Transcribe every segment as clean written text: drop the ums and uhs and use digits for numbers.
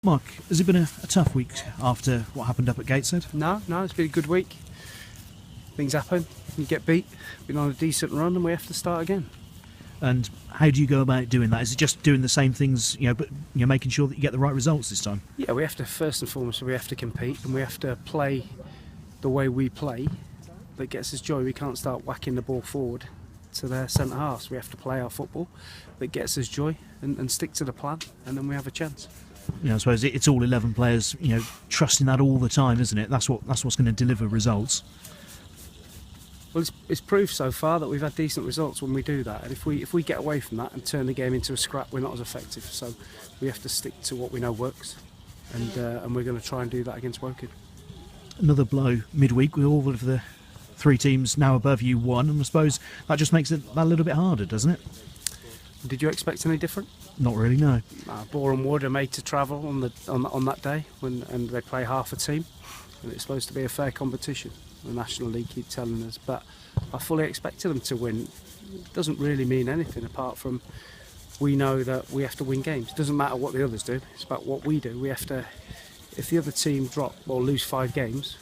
Mark, has it been a tough week after what happened up at Gateshead? No, it's been a good week. Things happen, you get beat, been on a decent run and we have to start again. And how do you go about doing that? Is it just doing the same things, but making sure that you get the right results this time? Yeah, we have to, first and foremost, we have to compete and we have to play the way we play that gets us joy. We can't start whacking the ball forward to their centre halves. We have to play our football that gets us joy and stick to the plan, and then we have a chance. I suppose it's all 11 players, trusting that all the time, isn't it? That's what's going to deliver results. Well, it's proved so far that we've had decent results when we do that, and if we get away from that and turn the game into a scrap, we're not as effective. So we have to stick to what we know works, and we're going to try and do that against Woking. Another blow midweek with all of the three teams now above you won, and I suppose that just makes it a little bit harder, doesn't it? Did you expect any different? Not really, no. Boreham Wood are made to travel on that day, and they play half a team, and it's supposed to be a fair competition. The National League keep telling us, but I fully expected them to win. It doesn't really mean anything apart from we know that we have to win games. It doesn't matter what the others do, it's about what we do. We have to, if the other team drop or lose 5 games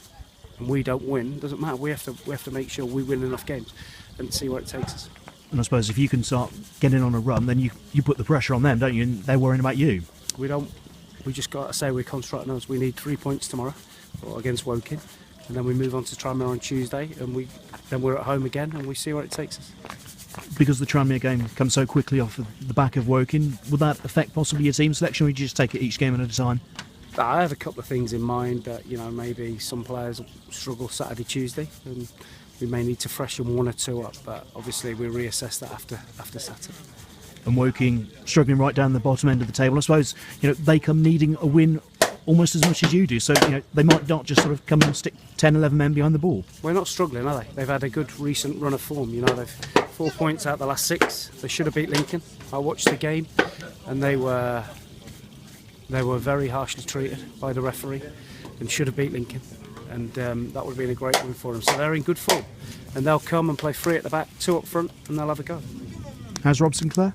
and we don't win, it doesn't matter. We have to make sure we win enough games and see where it takes us. And I suppose if you can start getting on a run, then you put the pressure on them, don't you? And they're worrying about you. We just got to say we're constructing us. We need 3 points tomorrow against Woking, and then we move on to Tranmere on Tuesday, and then we're at home again, and we see where it takes us. Because the Tranmere game comes so quickly off the back of Woking, would that affect possibly your team selection, or would you just take it each game at a time? I have a couple of things in mind that maybe some players struggle Saturday, Tuesday, and we may need to freshen 1 or 2 up, but obviously we'll reassess that after Saturday. And Woking struggling right down the bottom end of the table. I suppose they come needing a win almost as much as you do, so they might not just sort of come and stick 10, 11 men behind the ball. We're not struggling, are they? They've had a good recent run of form. They've 4 points out the last 6. They should have beat Lincoln. I watched the game, and they were very harshly treated by the referee, and should have beat Lincoln. And that would have been a great win for them. So they're in good form, and they'll come and play 3 at the back, 2 up front, and they'll have a go. How's Rob Sinclair?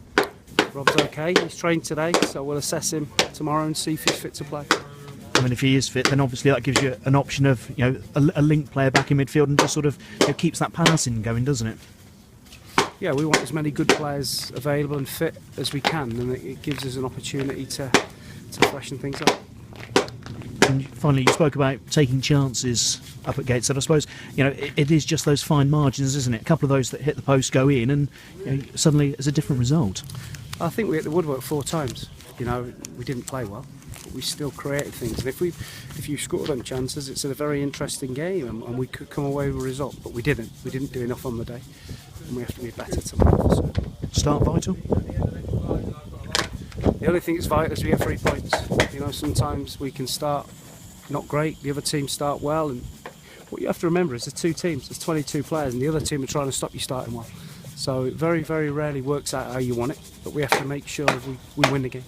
Rob's okay. He's trained today, so we'll assess him tomorrow and see if he's fit to play. I mean, if he is fit, then obviously that gives you an option of a link player back in midfield, and just sort of keeps that passing going, doesn't it? Yeah, we want as many good players available and fit as we can, and it gives us an opportunity to freshen things up. And finally, you spoke about taking chances up at Gateshead. I suppose it is just those fine margins, isn't it? A couple of those that hit the post go in, and suddenly it's a different result. I think we hit the woodwork 4 times. We didn't play well, but we still created things. And if you score them chances, it's a very interesting game, and we could come away with a result. But we didn't. We didn't do enough on the day, and we have to be better tomorrow. So. Start vital. The only thing that's vital is we get 3 points. Sometimes we can start not great, the other team start well, and what you have to remember is there's 2 teams, there's 22 players, and the other team are trying to stop you starting well. So it very, very rarely works out how you want it, but we have to make sure we win the game.